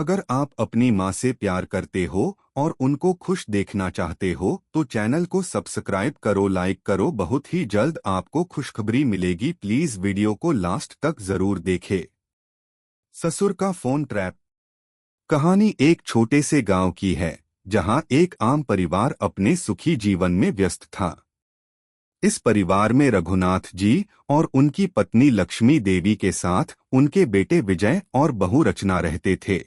अगर आप अपनी माँ से प्यार करते हो और उनको खुश देखना चाहते हो तो चैनल को सब्सक्राइब करो, लाइक करो। बहुत ही जल्द आपको खुशखबरी मिलेगी। प्लीज वीडियो को लास्ट तक जरूर देखें। ससुर का फोन ट्रैप। कहानी एक छोटे से गांव की है जहां एक आम परिवार अपने सुखी जीवन में व्यस्त था। इस परिवार में रघुनाथ जी और उनकी पत्नी लक्ष्मी देवी के साथ उनके बेटे विजय और बहू रचना रहते थे।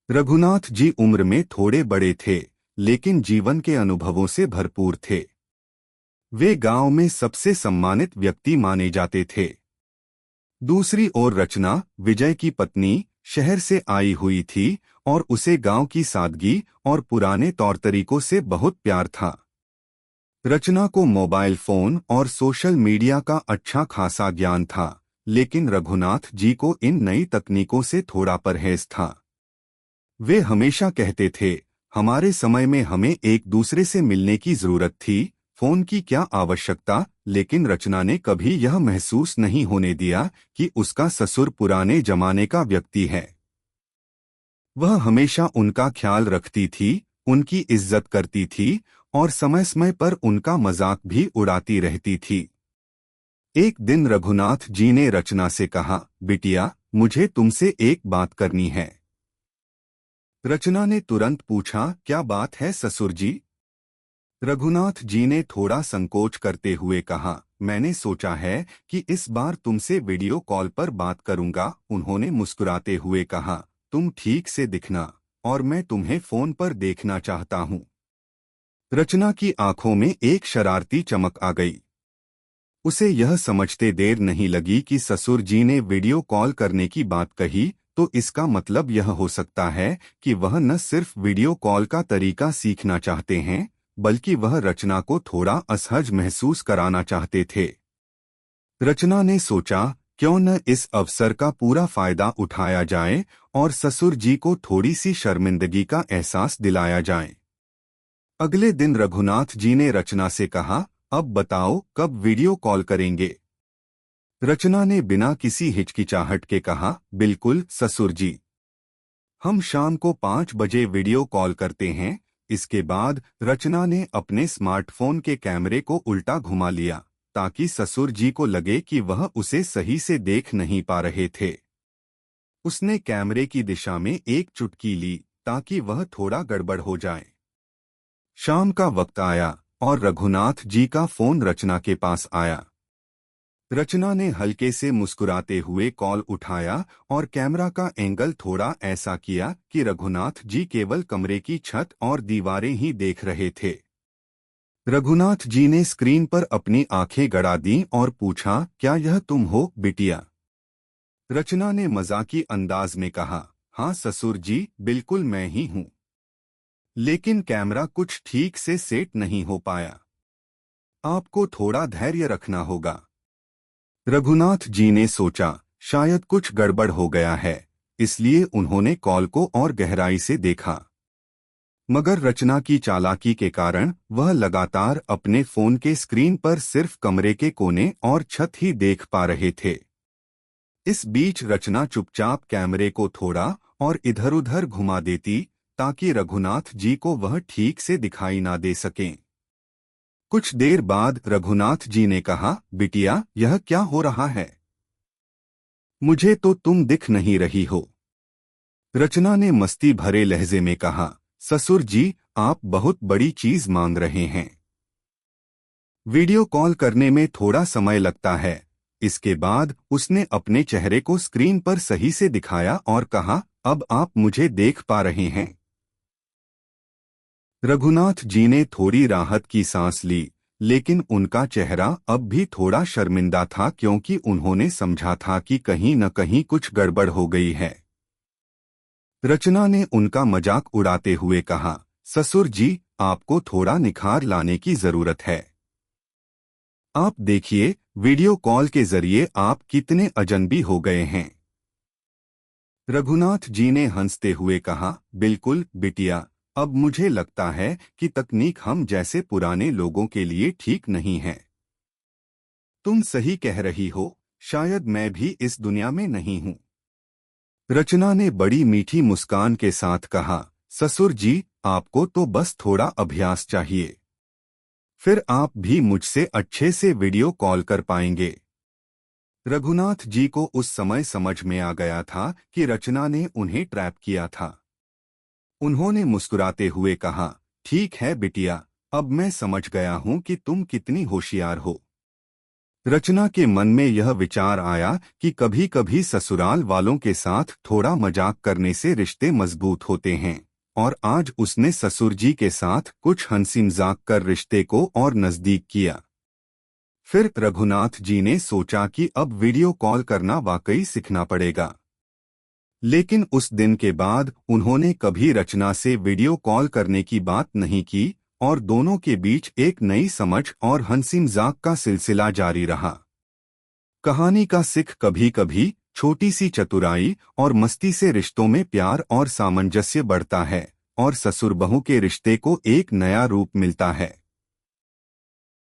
रघुनाथ जी उम्र में थोड़े बड़े थे, लेकिन जीवन के अनुभवों से भरपूर थे। वे गांव में सबसे सम्मानित व्यक्ति माने जाते थे। दूसरी ओर रचना, विजय की पत्नी, शहर से आई हुई थी और उसे गांव की सादगी और पुराने तौर तरीकों से बहुत प्यार था। रचना को मोबाइल फोन और सोशल मीडिया का अच्छा खासा ज्ञान था, लेकिन रघुनाथ जी को इन नई तकनीकों से थोड़ा परहेज था। वे हमेशा कहते थे, हमारे समय में हमें एक दूसरे से मिलने की जरूरत थी, फोन की क्या आवश्यकता। लेकिन रचना ने कभी यह महसूस नहीं होने दिया कि उसका ससुर पुराने जमाने का व्यक्ति है। वह हमेशा उनका ख्याल रखती थी, उनकी इज्जत करती थी और समय समय पर उनका मजाक भी उड़ाती रहती थी। एक दिन रघुनाथ जी ने रचना से कहा, बिटिया, मुझे तुमसे एक बात करनी है। रचना ने तुरंत पूछा, क्या बात है ससुर जी? रघुनाथ जी ने थोड़ा संकोच करते हुए कहा, मैंने सोचा है कि इस बार तुमसे वीडियो कॉल पर बात करूंगा। उन्होंने मुस्कुराते हुए कहा, तुम ठीक से दिखना और मैं तुम्हें फोन पर देखना चाहता हूं। रचना की आंखों में एक शरारती चमक आ गई। उसे यह समझते देर नहीं लगी कि ससुर जी ने वीडियो कॉल करने की बात कही तो इसका मतलब यह हो सकता है कि वह न सिर्फ वीडियो कॉल का तरीका सीखना चाहते हैं, बल्कि वह रचना को थोड़ा असहज महसूस कराना चाहते थे। रचना ने सोचा, क्यों न इस अवसर का पूरा फायदा उठाया जाए और ससुर जी को थोड़ी सी शर्मिंदगी का एहसास दिलाया जाए। अगले दिन रघुनाथ जी ने रचना से कहा, अब बताओ कब वीडियो कॉल करेंगे? रचना ने बिना किसी हिचकिचाहट के कहा, बिल्कुल ससुर जी, हम शाम को 5 बजे वीडियो कॉल करते हैं। इसके बाद रचना ने अपने स्मार्टफोन के कैमरे को उल्टा घुमा लिया ताकि ससुर जी को लगे कि वह उसे सही से देख नहीं पा रहे थे। उसने कैमरे की दिशा में एक चुटकी ली ताकि वह थोड़ा गड़बड़ हो जाए। शाम का वक्त आया और रघुनाथ जी का फोन रचना के पास आया। रचना ने हल्के से मुस्कुराते हुए कॉल उठाया और कैमरा का एंगल थोड़ा ऐसा किया कि रघुनाथ जी केवल कमरे की छत और दीवारें ही देख रहे थे। रघुनाथ जी ने स्क्रीन पर अपनी आंखें गड़ा दीं और पूछा, क्या यह तुम हो बिटिया? रचना ने मजाकी अंदाज में कहा, हाँ ससुर जी, बिल्कुल मैं ही हूँ, लेकिन कैमरा कुछ ठीक से सेट नहीं हो पाया। आपको थोड़ा धैर्य रखना होगा। रघुनाथ जी ने सोचा, शायद कुछ गड़बड़ हो गया है, इसलिए उन्होंने कॉल को और गहराई से देखा। मगर रचना की चालाकी के कारण वह लगातार अपने फोन के स्क्रीन पर सिर्फ कमरे के कोने और छत ही देख पा रहे थे। इस बीच रचना चुपचाप कैमरे को थोड़ा और इधर-उधर घुमा देती ताकि रघुनाथ जी को वह ठीक से दिखाई ना दे सकें। कुछ देर बाद रघुनाथ जी ने कहा, बिटिया, यह क्या हो रहा है? मुझे तो तुम दिख नहीं रही हो। रचना ने मस्ती भरे लहजे में कहा, ससुर जी, आप बहुत बड़ी चीज मांग रहे हैं। वीडियो कॉल करने में थोड़ा समय लगता है। इसके बाद उसने अपने चेहरे को स्क्रीन पर सही से दिखाया और कहा, अब आप मुझे देख पा रहे हैं। रघुनाथ जी ने थोड़ी राहत की सांस ली, लेकिन उनका चेहरा अब भी थोड़ा शर्मिंदा था क्योंकि उन्होंने समझा था कि कहीं न कहीं कुछ गड़बड़ हो गई है। रचना ने उनका मजाक उड़ाते हुए कहा, ससुर जी, आपको थोड़ा निखार लाने की जरूरत है। आप देखिए, वीडियो कॉल के जरिए आप कितने अजनबी हो गए हैं। रघुनाथ जी ने हंसते हुए कहा, बिल्कुल बिटिया, अब मुझे लगता है कि तकनीक हम जैसे पुराने लोगों के लिए ठीक नहीं है। तुम सही कह रही हो, शायद मैं भी इस दुनिया में नहीं हूँ। रचना ने बड़ी मीठी मुस्कान के साथ कहा, ससुर जी, आपको तो बस थोड़ा अभ्यास चाहिए, फिर आप भी मुझसे अच्छे से वीडियो कॉल कर पाएंगे। रघुनाथ जी को उस समय समझ में आ गया था कि रचना ने उन्हें ट्रैप किया था। उन्होंने मुस्कुराते हुए कहा, ठीक है बिटिया, अब मैं समझ गया हूं कि तुम कितनी होशियार हो। रचना के मन में यह विचार आया कि कभी कभी ससुराल वालों के साथ थोड़ा मजाक करने से रिश्ते मजबूत होते हैं, और आज उसने ससुर जी के साथ कुछ हंसी मजाक कर रिश्ते को और नजदीक किया। फिर रघुनाथ जी ने सोचा कि अब वीडियो कॉल करना वाकई सीखना पड़ेगा। लेकिन उस दिन के बाद उन्होंने कभी रचना से वीडियो कॉल करने की बात नहीं की, और दोनों के बीच एक नई समझ और हंसी मजाक का सिलसिला जारी रहा। कहानी का सिख कभी कभी छोटी सी चतुराई और मस्ती से रिश्तों में प्यार और सामंजस्य बढ़ता है, और ससुर बहू के रिश्ते को एक नया रूप मिलता है।